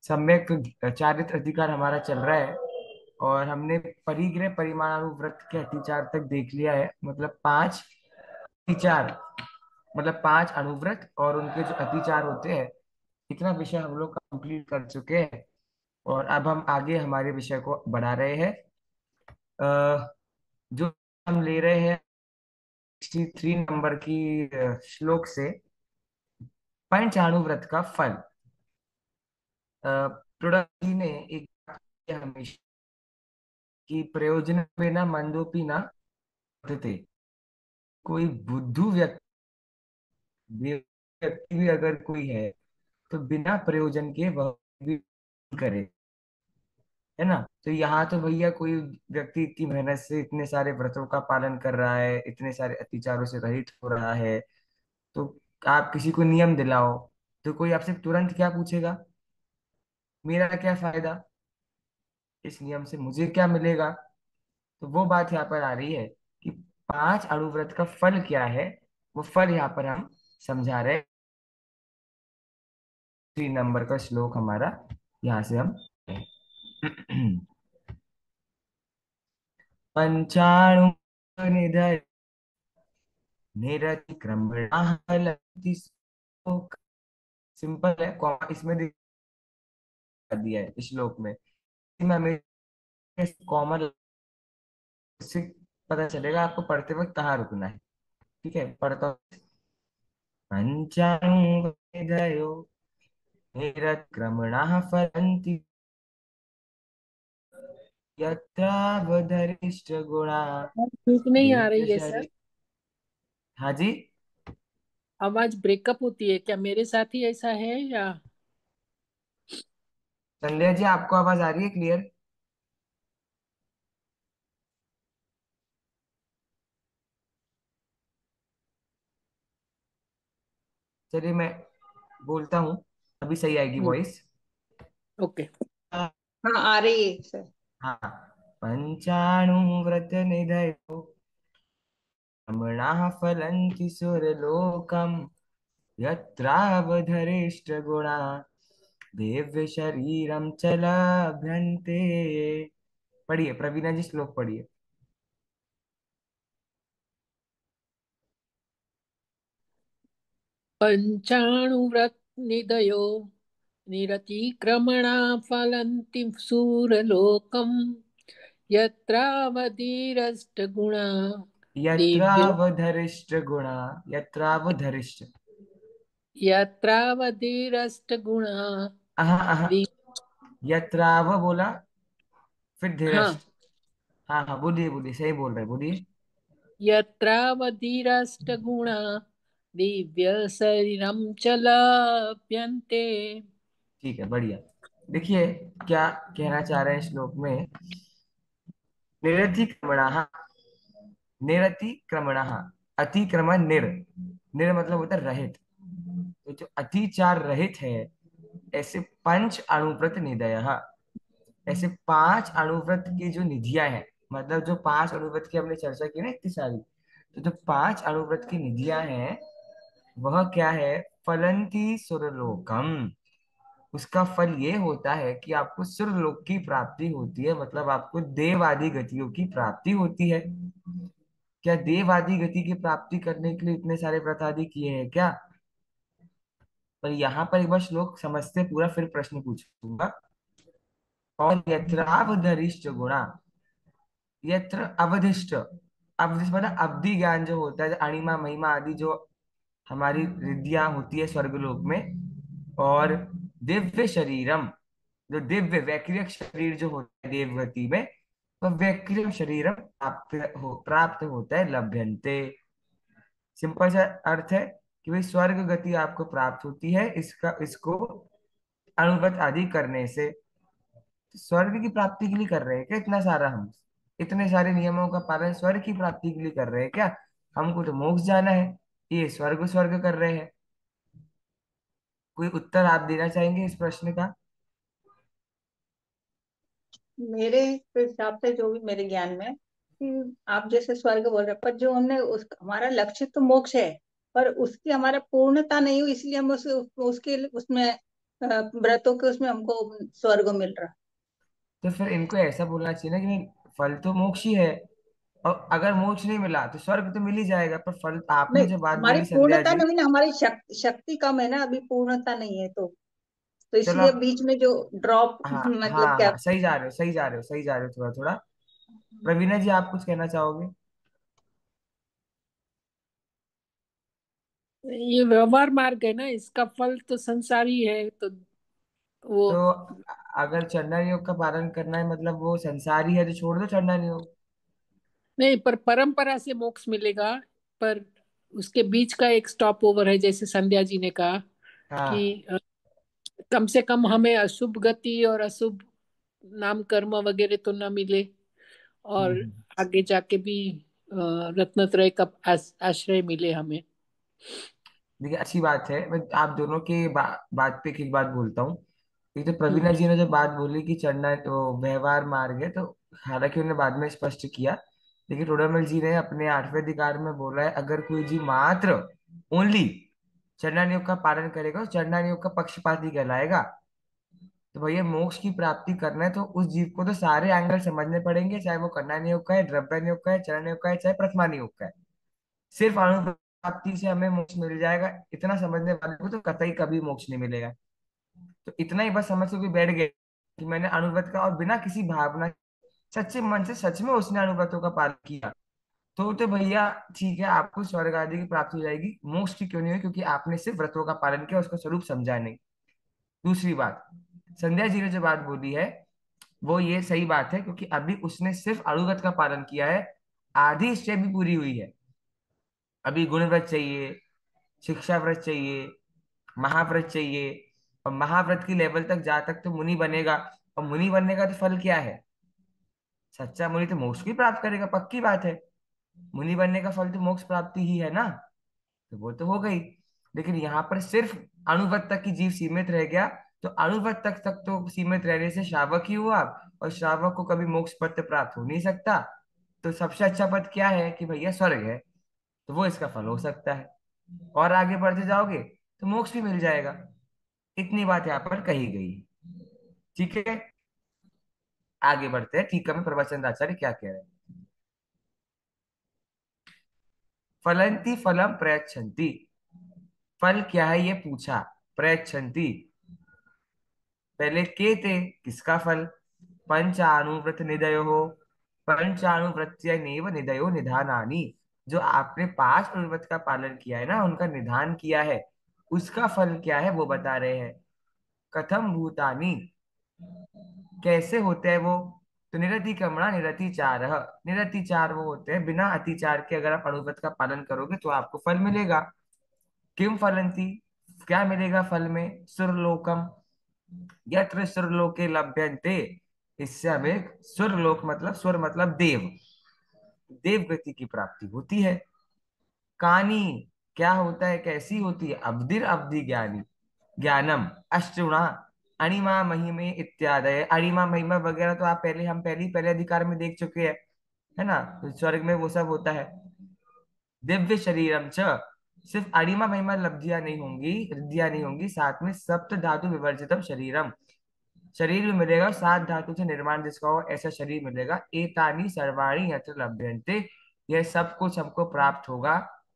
सम्यक चारित्र अधिकार हमारा चल रहा है। और हमने परिग्रह परिमाणानुव्रत के अतिचार तक देख लिया है, मतलब पांच अतिचार, मतलब पांच अनुव्रत और उनके जो अतिचार होते हैं, इतना विषय हम लोग कंप्लीट कर चुके हैं। और अब हम आगे हमारे विषय को बढ़ा रहे हैं। जो हम ले रहे हैं 63 नंबर की श्लोक से, पंचाणुव्रत का फल। प्रोडक्ट जी ने एक बात कही है हमेशा कि प्रयोजन बिना मंदोपि न वर्तते। कोई बुद्धू व्यक्ति भी अगर कोई है तो बिना प्रयोजन के वह भी करे, है ना। तो यहाँ तो भैया कोई व्यक्ति इतनी मेहनत से इतने सारे व्रतों का पालन कर रहा है, इतने सारे अत्याचारों से रहित हो रहा है, तो आप किसी को नियम दिलाओ तो कोई आपसे तुरंत क्या पूछेगा, मेरा क्या फायदा, इस नियम से मुझे क्या मिलेगा। तो वो बात यहाँ पर आ रही है कि पांच अणुव्रत का फल क्या है, वो फल यहाँ पर हम समझा रहे हैं। 3 नंबर का श्लोक हमारा, यहाँ से हम पंचाणु निधय निरतिक्रमणाः फलन्ति शोक। सिंपल है, कॉमा इसमें दिया है इस श्लोक में। इसमें हमें कॉमन से पता चलेगा आपको पढ़ते वक्त कहाँ रुकना है। ठीक है, पढ़ता हूँ। पंचांग विधयो निरतिक्रमणाः फलन्ति यत्रावधरिष्ट गुणा ठीक नहीं आ दिव्य रही है सर। शरीर। हाँ जी। आवाज ब्रेकअप होती है क्या? मेरे साथ ही ऐसा है या? संध्या जी, आपको आवाज आ रही है क्लियर? चलिए मैं बोलता हूँ, अभी सही आएगी हम्म। वॉइस। ओके। हाँ, आ रही है सर। हाँ। पंचाणु व्रत निधयो रमणाः फलन्ति सुरलोकम् यत्रावधरिष्ट गुणा दिव्य शरीरम च लभन्ते। पढ़िए प्रवीणा जी, श्लोक पढ़िए। पंचाणुव्रत निदयो निरतिक्रमणा फलन्ति सूरलोकम् यत्रावधिरष्टगुणा दिव्य यत्रावधरिष्ट गुणा, यत्रावधरिष्ट। यत्रावधिरष्टगुणा आहा आहा, दि यत्राव बोला, फिर हाँ, धीरस्ट। हाँ हाँ, बोलिए बोलिए, सही बोल रहे हैं, बोलिए। यत्रावधिरष्टगुणा दिव्य शरीरम च लभ्यन्ते। ठीक है, बढ़िया। देखिए क्या कहना चाह रहे हैं श्लोक में। निरतिक्रमणः, निरतिक्रमणः, अतिक्रमण निर, निर मतलब होता है रहित। तो जो अतिचार रहित है, ऐसे पंच अणुव्रत निधयः, ऐसे पांच अणुव्रत की जो निधियां हैं, मतलब जो पांच अणुव्रत की हमने चर्चा की ना इतनी सारी, तो जो पांच अणुव्रत की निधियां हैं वह क्या है, फलंती सुरलोकम। उसका फल ये होता है कि आपको सुरलोक की प्राप्ति होती है, मतलब आपको देव आदि गतियों की प्राप्ति होती है। क्या देव आदि गति की प्राप्ति करने के लिए इतने सारे व्रत आदि किए हैं क्या? पर यहाँ पर एक बार श्लोक समझते पूरा, फिर प्रश्न पूछूंगा। और यत्रावधरिष्ट गुणा, यत्र अवधिष्ट, अवधिष्ट मतलब अवधि ज्ञान जो होता है, अणिमा महिमा आदि जो हमारी रिद्धियां होती है स्वर्गलोक में। और दिव्य शरीरम, जो दिव्य वैक्रियक शरीर जो होता है देवगति में, वह वैक्रियम शरीरम प्राप्त होता है लभ्यन्ते। सिंपल सा अर्थ है कि भाई स्वर्ग गति आपको प्राप्त होती है इसका, इसको अणुव्रत आदि करने से। तो स्वर्ग की प्राप्ति के लिए कर रहे हैं क्या इतना सारा हम, इतने सारे नियमों का पालन स्वर्ग की प्राप्ति के लिए कर रहे हैं क्या? हमको तो मोक्ष जाना है, ये स्वर्ग स्वर्ग कर रहे हैं। कोई उत्तर आप देना चाहेंगे इस प्रश्न का? मेरे हिसाब से, जो भी मेरे ज्ञान में, कि आप जैसे स्वर्ग बोल रहे हैं, पर जो हमने हमारा लक्ष्य तो मोक्ष है, पर उसकी हमारा पूर्णता नहीं हुई, इसलिए हम उसके उसमें व्रतों के उसमें हमको स्वर्ग मिल रहा। तो फिर इनको ऐसा बोलना चाहिए ना कि नहीं, फल तो मोक्ष ही है, और अगर मोक्ष नहीं मिला तो स्वर्ग तो मिल ही जाएगा। पर फल आपने नहीं, जो बात हमारी बोली संध्या पूर्णता जी। नहीं ना, हमारी शक्ति कम है ना, अभी पूर्णता नहीं है, तो चलो इसलिए आप, बीच में जो ड्रॉप हाँ मतलब हाँ क्या। हाँ, सही जा रहे हो, सही जा रहे हो, सही जा रहे हो, थोड़ा थोड़ा। प्रवीणा जी, आप कुछ कहना चाहोगे? ये व्यवहार मार्ग है ना, इसका फल तो संसारी है, तो वो। तो अगर चंडन योग का पालन करना है, मतलब वो संसारी है, तो छोड़ दो चंडन योग। नहीं, पर परंपरा से मोक्ष मिलेगा। पर उसके बीच का एक स्टॉप ओवर है, जैसे संध्या जी ने कहा हाँ। कि कम से कम हमें अशुभ गति और अशुभ नाम कर्म वगैरह तो न मिले, और हम्म। आगे जाके भी रत्नत्रय का आश्रय मिले हमें। देखिए, अच्छी बात है। मैं आप दोनों की बात पे एक बात बोलता हूँ। एक तो प्रवीणा हम्म। जी ने जो बात बोली कि चढ़ना तो व्यवहार मार्ग है, तो हालांकि उन्होंने बाद में स्पष्ट किया, लेकिन टोडरमल जी ने अपने 8वें अधिकार में बोला है, अगर कोई जीव मात्र ओनली चरना नियोग का पालन करेगा तो चरना नियोग का पक्षपाती कहलाएगा। तो भैया, मोक्ष की प्राप्ति करना है तो उस जीव को तो सारे एंगल समझने पड़ेंगे, चाहे वो कन्या नियोग का है, द्रव्य नियोग का है, चरण नियोग का है, चाहे प्रथमा नियोग का है। सिर्फ अणु प्राप्ति से हमें मोक्ष मिल जाएगा, इतना समझने वाले को तो कतई कभी मोक्ष नहीं मिलेगा। तो इतना ही बस समझ के कोई बैठ गए कि मैंने अणुव्रत का, और बिना किसी भावना, सच्चे मन से सच में उसने अणुव्रतों का पालन किया, तो भैया ठीक है, आपको स्वर्ग आदि की प्राप्ति हो जाएगी। मोक्ष की क्यों नहीं हुई? क्योंकि आपने सिर्फ व्रतों का पालन किया, उसका स्वरूप समझा नहीं। दूसरी बात, संध्या जी ने जो बात बोली है वो ये सही बात है, क्योंकि अभी उसने सिर्फ अणुव्रत का पालन किया है, आधी स्टेप भी पूरी हुई है। अभी गुण व्रत चाहिए, शिक्षा व्रत चाहिए, महाव्रत चाहिए, और महाव्रत की लेवल तक जा तक तो मुनि बनेगा। और मुनि बनने का तो फल क्या है? सच्चा मुनि तो मोक्ष भी प्राप्त करेगा, पक्की बात है। मुनि बनने का फल तो मोक्ष प्राप्ति ही है ना। तो वो तो हो गई। लेकिन यहाँ पर सिर्फ अणुव्रत तक की जीव सीमित रह गया, तो अणुव्रत तक तो सीमित रहने से श्रावक ही हुआ, और श्रावक को कभी मोक्ष पद तो प्राप्त हो नहीं सकता। तो सबसे अच्छा पद क्या है कि भैया स्वर्ग है, तो वो इसका फल हो सकता है। और आगे बढ़ते जाओगे तो मोक्ष भी मिल जाएगा। इतनी बात यहाँ पर कही गई। ठीक है, आगे बढ़ते हैं। टीका में प्रवचन आचार्य क्या कह रहे हैं। फलंती फलम प्रयच्छन्ति। फल क्या है ये पूछा। प्रयच्छन्ति, पहले के थे, किसका फल? पंचानुव्रत निदयो हो, पंचानुव्रत्य नैव निदयो निधानानि। जो आपने 5 अनुव्रत का पालन किया है ना, उनका निधान किया है, उसका फल क्या है वो बता रहे हैं। कथम भूतानि, कैसे होते हैं वो? तो निरतिक्रमणा निरतिचार। निरतिचार वो होते हैं बिना अतिचार के, अगर आप अनुव्रत का पालन करोगे तो आपको फल मिलेगा। किम फलंती, क्या मिलेगा फल में? सुरलोकम, यत्र सुरलोके लभ्यन्ते। इससे हमें सुरलोक मतलब, सुर मतलब देव, देव गति की प्राप्ति होती है। कानी, क्या होता है, कैसी होती है? अब्धिर अब्धि ज्ञानी, ज्ञानम अष्टुणा, अणिमा महिमे इत्यादि। अणिमा महिमा वगैरह तो आप पहले, हम पहले अधिकार में देख चुके हैं, है ना? तो स्वर्ग में वो सब होता है। दिव्य शरीरम च, सिर्फ अणिमा महिमा लब्धियां नहीं होंगी, रिद्धियां नहीं होंगी, साथ में सप्त धातु विवर्जितम शरीरम, शरीर भी मिलेगा, 7 धातु से निर्माण जिसका हो ऐसा शरीर मिलेगा। एतानी सर्वाणी यत्र लभ्यन्ते, यह सब कुछ हमको प्राप्त होगा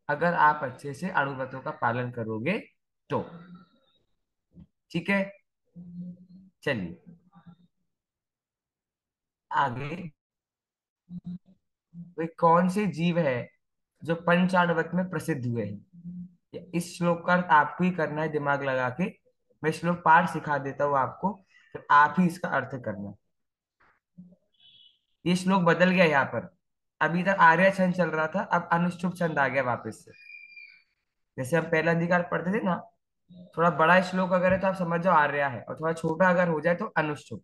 अगर आप अच्छे से अणुव्रतों का पालन करोगे तो। ठीक है, चलिए आगे। वे कौन से जीव है जो पंचाणुव्रत में प्रसिद्ध हुए हैं? इस श्लोक का अर्थ आपको ही करना है, दिमाग लगा के। मैं श्लोक पाठ सिखा देता हूँ आपको, फिर आप ही इसका अर्थ करना। ये श्लोक बदल गया यहाँ पर। अभी तक आर्य छंद चल रहा था, अब अनुष्ठुप छंद आ गया वापस से। जैसे हम पहला अधिकार पढ़ते थे ना, थोड़ा बड़ा श्लोक अगर है तो आप समझ जाओ आर्या है, और थोड़ा छोटा अगर हो जाए तो अनुष्ठुप।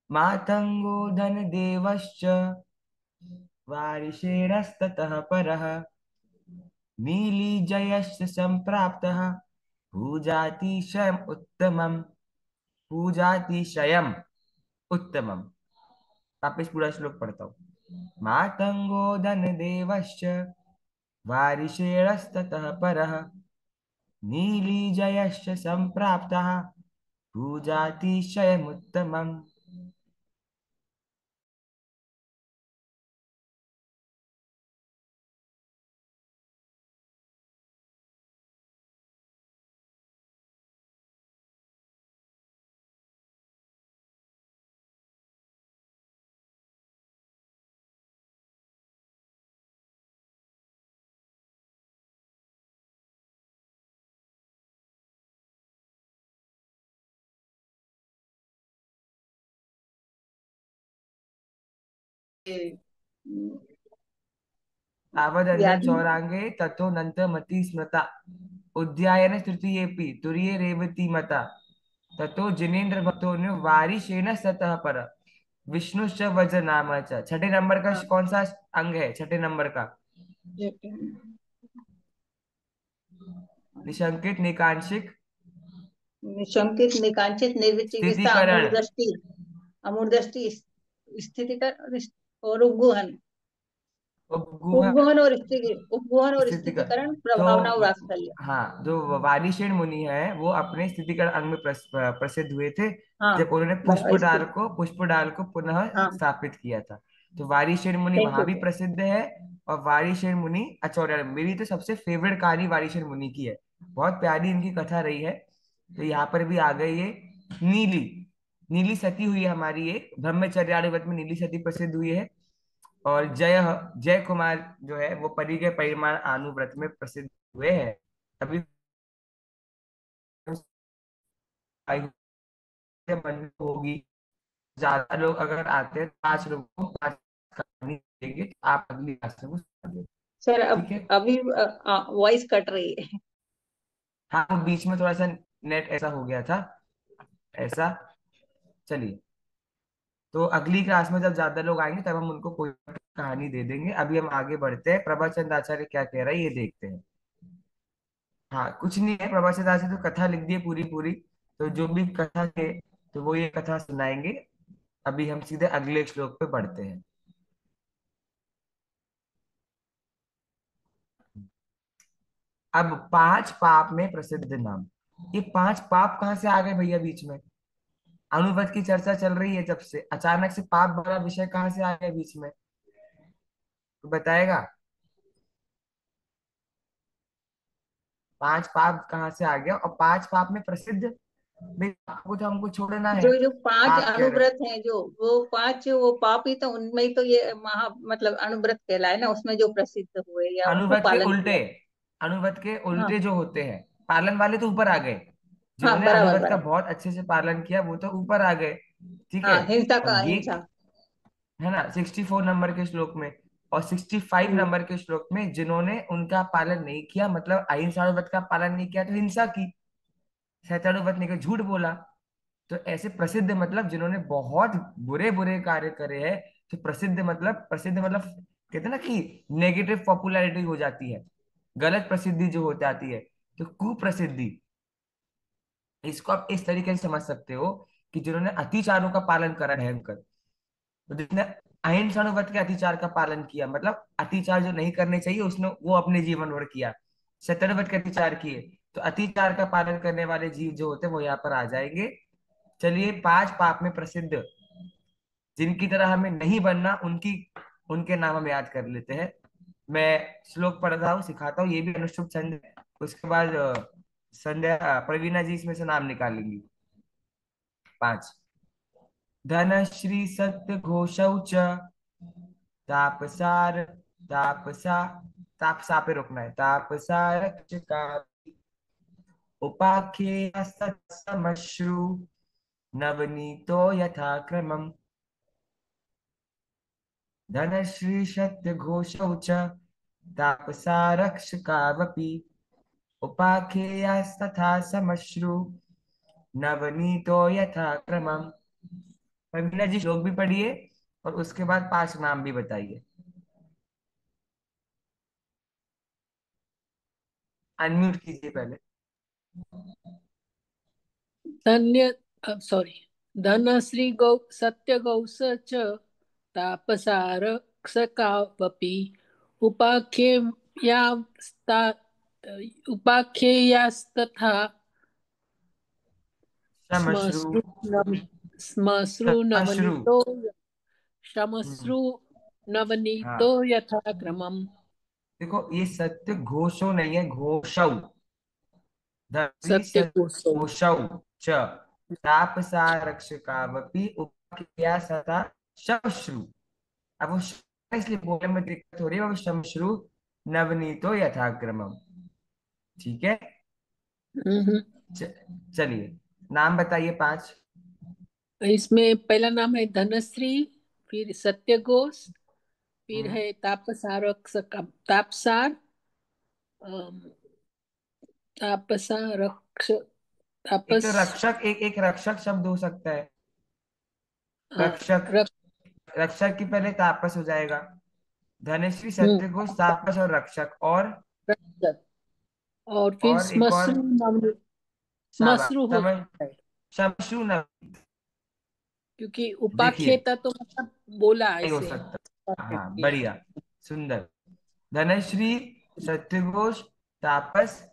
मातंगो धन देवश्च वारिशेणस्ततः परः, नीली जयश्च संप्राप्तः भूजातिशयम् उत्तमम्, भूजातिशयम् उत्तमम्। वापिस पूरा श्लोक पढ़ता हूँ। मातंगो धन देवश्च वारिशेणस्ततः परः, नीलीजयश्च सम्प्राप्तः भूजातिशयमुत्तमम्। ये, तावदन्य याद नहीं। चौरांगे तथोऽनन्त मति स्मृता उद्यायन तृतीयेऽपि तुर्ये रेवती मता ततो जिनेन्द्र भक्तोऽन्यो वारिशेन सतः पर विष्णुश्च वज नाम च। छठे नंबर का हाँ, कौन सा अंग है? छठे नंबर का निशंकित निकांशिक निशंकित निकांचित निर्विचिकित्सा स्थितिकरण अमूढ़ दृष्टि, अमूढ़ दृष्टि, स्थिति का, और उपगुहन, उपगुह उपगुहन और स्थिति का। स्थितिकरण, तो प्रभावना और वात्सल्य। हाँ, जो वारिशेन मुनि है वो अपने स्थितिकरण अंग में प्रसिद्ध हुए थे हाँ, जब उन्होंने बराबर स्थिति। पुष्प डाल को पुनः हाँ, स्थापित किया था। तो वारिशेन मुनि थैंक वहां यू भी सर। प्रसिद्ध है। और वारिशेन मुनि आचार्य, मेरी तो सबसे फेवरेट कहानी वारिशेन मुनि की है। बहुत प्यारी इनकी कथा रही है। तो यहाँ पर भी आ गई ये नीली। नीली सती हुई है हमारी, एक ब्रह्मचर्य व्रत में नीली सती प्रसिद्ध हुई है। और जय जय कुमार जो है वो परी के परिमाण अनुव्रत में प्रसिद्ध हुए हैं। अभी मन में होगी, ज्यादा लोग अगर आते हैं, 5 लोगों को 5 कहानी देंगे, तो आप अगली क्लास में सुना देंगे। सर ठीक है। अभी वॉइस कट रही है। हाँ, वो बीच में थोड़ा सा नेट ऐसा हो गया था ऐसा। चलिए, तो अगली क्लास में जब ज्यादा लोग आएंगे तब हम उनको कोई कहानी दे देंगे। अभी हम आगे बढ़ते हैं, प्रभाचंद आचार्य क्या कह रहा है ये देखते हैं। हाँ, कुछ नहीं है, प्रभाषित आज तो कथा लिख दी है पूरी पूरी। तो जो भी कथा है तो वो ये कथा सुनाएंगे। अभी हम सीधे अगले श्लोक पे बढ़ते हैं। अब 5 पाप में प्रसिद्ध नाम। ये 5 पाप कहाँ से आ गए भैया बीच में? अनुवद की चर्चा चल रही है जब से, अचानक से पाप भरा विषय कहाँ से आ गया बीच में? तो बताएगा? 5 पाप कहाँ से आ गया और 5 पाप में प्रसिद्ध? भाई आपको तो हमको छोड़ना है। जो जो पांच आप कह रहे हो अनुव्रत हैं, जो वो पांच वो पाप ही तो, उनमें ही तो ये महा मतलब अनुव्रत कहलाए ना, उसमें जो प्रसिद्ध हुए या उनको अनुवद के पालन उल्टे, किया। अनुवद के हाँ, उल्टे जो होते हैं, पालन वाले तो ऊपर आ गए। हाँ, जिन्होंने बराबर अनुवद का बराबर। बहुत अच्छे से पालन किया वो तो ऊपर आ गए। ठीक है। हाँ, हिंसा और का ये अहिंसा। है ना 64 नंबर के श्लोक में। और 65 हम्म। नंबर के श्लोक में जिन्होंने उनका पालन नहीं किया, मतलब अहिंसाणुवत का पालन नहीं किया, तो हिंसा की, शैतानुवत नहीं किया, झूठ बोला। तो ऐसे प्रसिद्ध मतलब जिन्होंने बहुत बुरे बुरे कार्य करे हैं। तो प्रसिद्ध मतलब कहते हैं ना कि नेगेटिव पॉपुलैरिटी हो जाती है, गलत प्रसिद्धि जो हो जाती है। तो कुप्रसिद्धि, इसको आप इस तरीके से समझ सकते हो कि जिन्होंने अतिचारों का पालन करा भयंकर। तो जिसने अहिंसाणुवत के अतिचार का पालन किया, मतलब अतिचार जो नहीं करने चाहिए उसने वो अपने जीवन भर किया, शतरवत के अतिचार किए। तो अतिचार का पालन करने वाले जीव जो होते हैं वो यहाँ पर आ जाएंगे। चलिए, 5 पाप में प्रसिद्ध जिनकी तरह हमें नहीं बनना, उनकी उनके नाम हम याद कर लेते हैं। मैं श्लोक पढ़ता हूँ, सिखाता हूँ, ये भी अनुष्टुप छंद है। उसके बाद संध्या प्रवीणा जी इसमें से नाम निकालेंगी। 5। धन श्री सत्य घोषौ च तापसार तापसा तापसा पे रुकना है। तापसार उपाख्ये समश्रु नवनीतो यथा क्रमम्। धनश्री सत्य घोषौ च तापसारक्षकावपि उपाखेयास्तथा समश्रु नवनीतो यथा क्रमम्। प्रवीणा जी श्लोक भी पढ़िए और उसके बाद 5 नाम भी बताइए। अनम्यूट कीजिए पहले। धन्य सॉरी, धनश्री गौ सत्य गौस च तापसारक्षकावपि उपाख्येयास्ता उपाख्येयास्तथा श्मश्रु। श्मश्रु श्मश्रु श्मश्रु। नवनीतो हम्म, श्मश्रु नवनीतो हाँ यथा क्रमम। देखो, ये सत्य घोषो नहीं है, घोषौ। धर्मी सत्य सत्य कोशो। घोषौ च तापसा रक्षकावपि उपक्रिया सता श्मश्रु। अब वो इसलिए बोलने में दिक्कत हो रही है, वो श्मश्रु नवनीतो यथाक्रमम। ठीक है। हम्म। च- चलिए, नाम बताइए पांच। इसमें पहला नाम है धनश्री, फिर सत्यघोष, फिर हम्म, है तापसारक तापसार, अम, तापसारक्ष एक तो तापस। रक्षक, एक एक रक्षक शब्द हो सकता है। हाँ, रक्षक। रक्ष। रक्षक की पहले तापस हो जाएगा। धनश्री सत्यघोष हम्म। तापस और रक्षक रक्षक। और फिर और एक और। मशरूम नवनीत। शाबाश, मशरू हो समझ। सकता है, शमशु न। क्योंकि देखिए, उपाख्यता तो मतलब बोला नहीं हो ऐसे सकता, उपाख्य हाँ किया। बढ़िया, सुंदर। धनश्री सत्यघोष तापस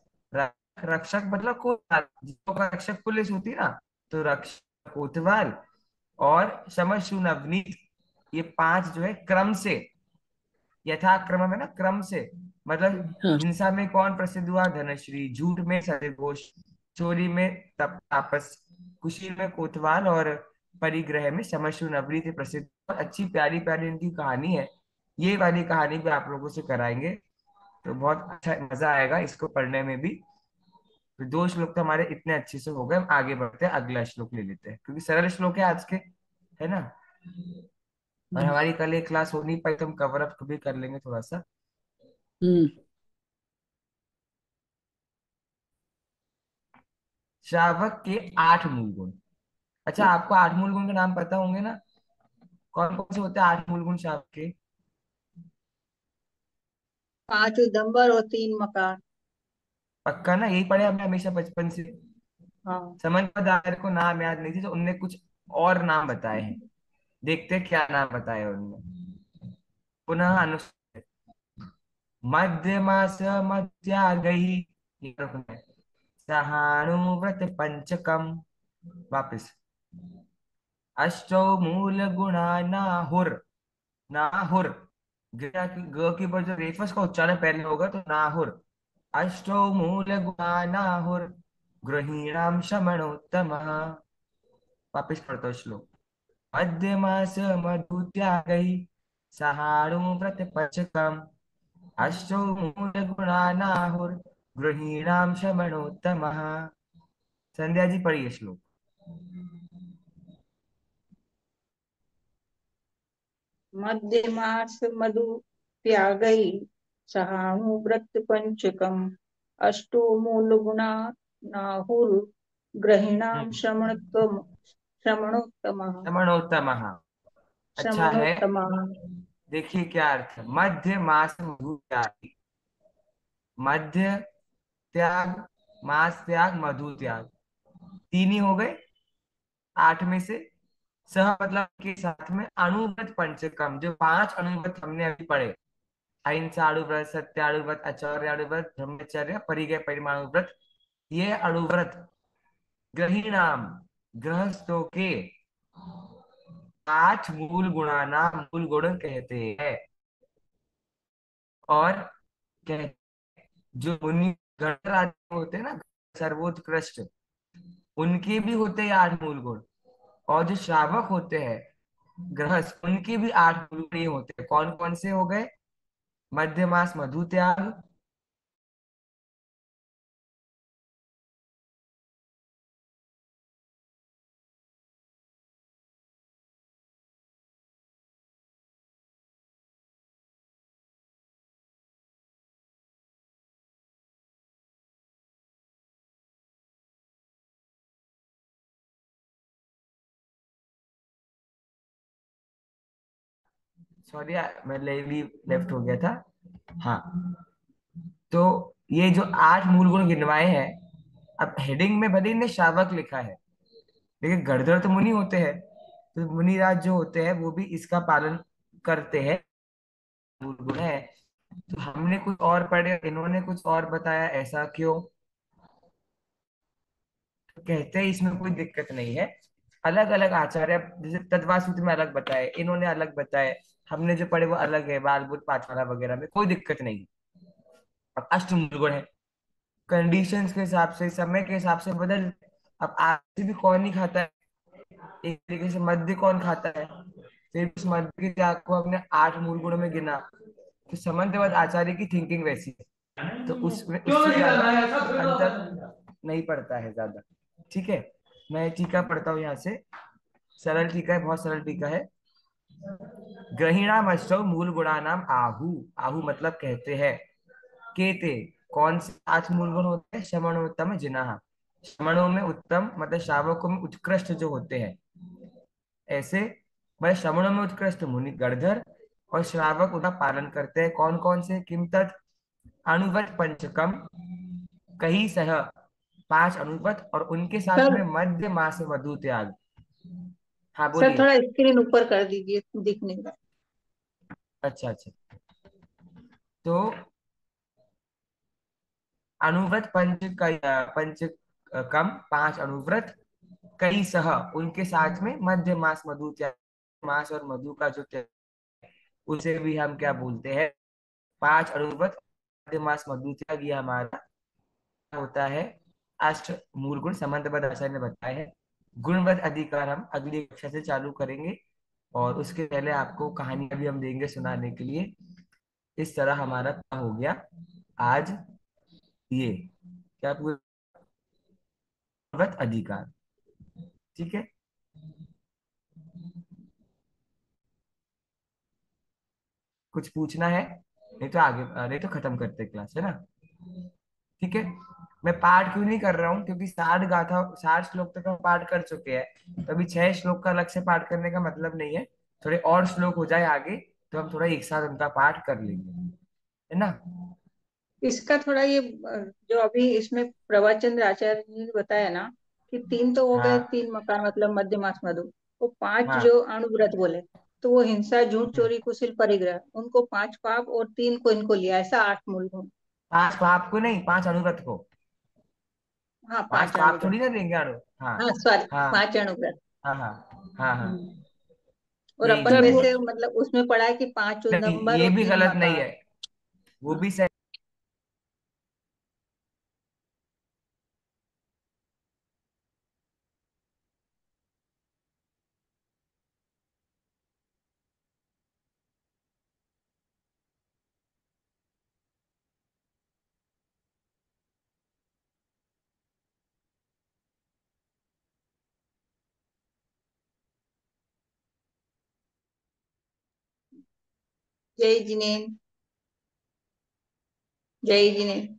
रक्षक मतलब जीवों का रक्षक पुलिस होती है ना, तो रक्षक कोतवाल और शमशु नवनीत, ये पांच जो है क्रम से, यथाक्रम है ना, क्रम से। मतलब हाँ। हिंसा में कौन प्रसिद्ध हुआ? धनश्री। झूठ में सत्यघोष। चोरी में तापस। कुशील में कोतवाल और परिग्रह में शमशु नवनीत प्रसिद्ध। बहुत अच्छी प्यारी प्यारी इनकी कहानी है। ये वाली कहानी भी आप लोगों से कराएंगे तो बहुत अच्छा मजा आएगा इसको पढ़ने में भी। तो दो श्लोक तो हमारे इतने अच्छे से हो गए, हम आगे बढ़ते हैं, अगला श्लोक ले लेते हैं क्योंकि सरल श्लोक है आज के, है ना। और हम्म। हमारी कल एक क्लास हो नहीं पाई तो हम कवर अप भी कर लेंगे थोड़ा सा। हम्म। श्रावक के आठ मूल गुण। अच्छा, आपको आठ मूल गुण के नाम पता होंगे ना? कौन कौन से होते हैं आठ मूल गुण श्रावक के? पांच उदंबर और तीन मकार। पक्का ना? यही पढ़े हमने हमेशा बचपन से। हाँ। समझ में आया को नाम याद नहीं थे तो उनने कुछ और नाम बताए हैं। देखते हैं क्या नाम बताए उन्होंने। पुनः अनुच्छेद। मध्यमास मध्यागहि, ये रखना है। सहानुव्रत पंचकम। वापिस। अष्टौ मूल गुणा नाहुर। नाहुर। ग की पर जो रेफस का उच्चारण पहले होगा तो नाहुर। अष्टौ मूल गुणा नाहुर गृहीणाम शमनोत्तम। वापिस पढ़ता हूं श्लोक। मध्यमास मधु त्यागै सहानुव्रत पंचकम। अष्टौ मूल गुणा नाहुर गृहीणाम शमनोत्तम। संध्या जी पढ़िए श्लोक। मध्यमास मधु त्यागै सहानुव्रत पंचकम। अष्टो मूल गुणा नाहुर ग्रहिणाम हम्म, श्रमणोत्तमः। शमनोत्तम। अच्छा है। श्रमणोत्तमः। देखिए क्या अर्थ है, मध्य मास मधु त्याग। मध्य त्याग, मास त्याग, मधु त्याग, तीन ही हो गए आठ में से। सह मतलब के साथ में अणुव्रत पंचकम, जो पांच अणुव्रत हमने अभी पढ़े। अहिंसा अणुव्रत, सत्याणुव्रत, आचौर्य अणुव्रत, ब्रह्मचर्य, परिग्रह परिमाणु व्रत, ये अणुव्रत ग्रहीणाम, गृहस्थों के आठ मूल गुणाना मूल गुण कहते हैं। और कह, जो मुनि गणराज होते हैं ना, सर्वोत्कृष्ट, उनके भी होते हैं आठ मूल गुण। और जो श्रावक होते हैं गृहस्थ, उनके भी आठ मूल गुण ही होते हैं। कौन कौन से हो गए? मध्यमास मधु त्याग। सॉरी, मैं लेफ्ट हो गया था। हाँ, तो ये जो आठ मूल गुण गिनवाए हैं, अब हेडिंग में भले ही ने श्रावक लिखा है लेकिन गणधर तो मुनि होते हैं। तो मुनिराज जो होते हैं वो भी इसका पालन करते हैं। मूल गुण है तो हमने कुछ और पढ़े, इन्होंने कुछ और बताया, ऐसा क्यों? तो कहते हैं इसमें कोई दिक्कत नहीं है। अलग अलग आचार्य, अब जैसे तद्वासूत्र में अलग बताए, इन्होंने अलग बताए, हमने जो पढ़े वो अलग है, बालबुट पाठशाला वगैरह में कोई दिक्कत नहीं है। अब अष्टमूल गुण है, कंडीशंस के हिसाब से, समय के हिसाब से बदल। अब आज भी कौन नहीं खाता है, एक तरीके से मध्य कौन खाता है, फिर उस मध्य की जाग को हमने 8 मूल गुणों में गिना। तो समन्वयवाद आचार्य की थिंकिंग वैसी है, तो उसमें उससे ज्यादा अंतर नहीं पड़ता है ज्यादा। ठीक है, मैं टीका पढ़ता हूँ यहाँ से। सरल टीका है, बहुत सरल टीका है। ग्रहीणाम अष्टौ मूल गुणानाम आहु। आहु मतलब कहते हैं। केते, कौन से 8 मूल गुण होते हैं? श्रवणोत्तम जिनाह, श्रवणों में उत्तम मतलब श्रावकों में उत्कृष्ट जो होते हैं, ऐसे मैं श्रवणों में उत्कृष्ट मुनि गणधर, और श्रावक उनका पालन करते हैं। कौन कौन से? किम तत् अनुव्रत पंचकम, कही सह 5 अनुव्रत, और उनके साथ सर में मध्य मास मधु त्याग। हाँ सर बोलिए। थोड़ा स्क्रीन ऊपर कर दीजिए, दिख नहीं रहा। अच्छा अच्छा। तो अनुव्रत पंच कम 5 अनुव्रत, कई सह उनके साथ में मध्य मास मधु त्याग। मास और मधु का जो त्याग, उसे भी हम क्या बोलते हैं? 5 अनुव्रत, मध्य मास मधु त्याग, ये हमारा होता है अष्ट मूल गुण। समंतबद्ध आचार्य ने बताया है। गुणवत अधिकार हम अगली कक्षा से चालू करेंगे, और उसके पहले आपको कहानी भी हम देंगे सुनाने के लिए। इस तरह हमारा काम हो गया आज ये, क्या पूरा? गुणवत अधिकार। ठीक है, कुछ पूछना है? नहीं तो आगे, नहीं तो खत्म करते क्लास, है ना? ठीक है। मैं पाठ क्यों नहीं कर रहा हूँ, क्योंकि 60 गाथा 60 श्लोक तक हम पाठ कर चुके हैं, तो अभी 6 श्लोक का अलग से पाठ करने का मतलब नहीं है। थोड़े और श्लोक हो जाए आगे, तो हम थोड़ा एक साथ उनका पाठ कर लेंगे, है ना? इसका थोड़ा ये जो अभी इसमें प्रभाचंद्र आचार्य जी ने बताया ना, कि 3 तो हो गए, हाँ 3 मकान मतलब मध्य मास मधु, वो 5 हाँ। जो अणुव्रत बोले, तो वो हिंसा झूठ चोरी कुशिल परिग्रह, उनको 5 पाप और 3 को इनको लिया, ऐसा 8 मूल गुण। 5 पाप को नहीं, 5 अनुव्रत को। हाँ, पांच 5 पाप थोड़ी अणुव्रत। ना देंगे हाँ हाँ सॉरी, हाँ 5 अणुव्रत। हाँ हाँ हाँ हाँ। हम्म। और यही अपन सर यही वो वैसे मतलब उसमें पढ़ा है कि 5 नहीं, उदंबर ये और भी 3 गलत नहीं मकार। है, वो हाँ। भी सही। जय जिनेन्द्र, जय जिनेन्द्र।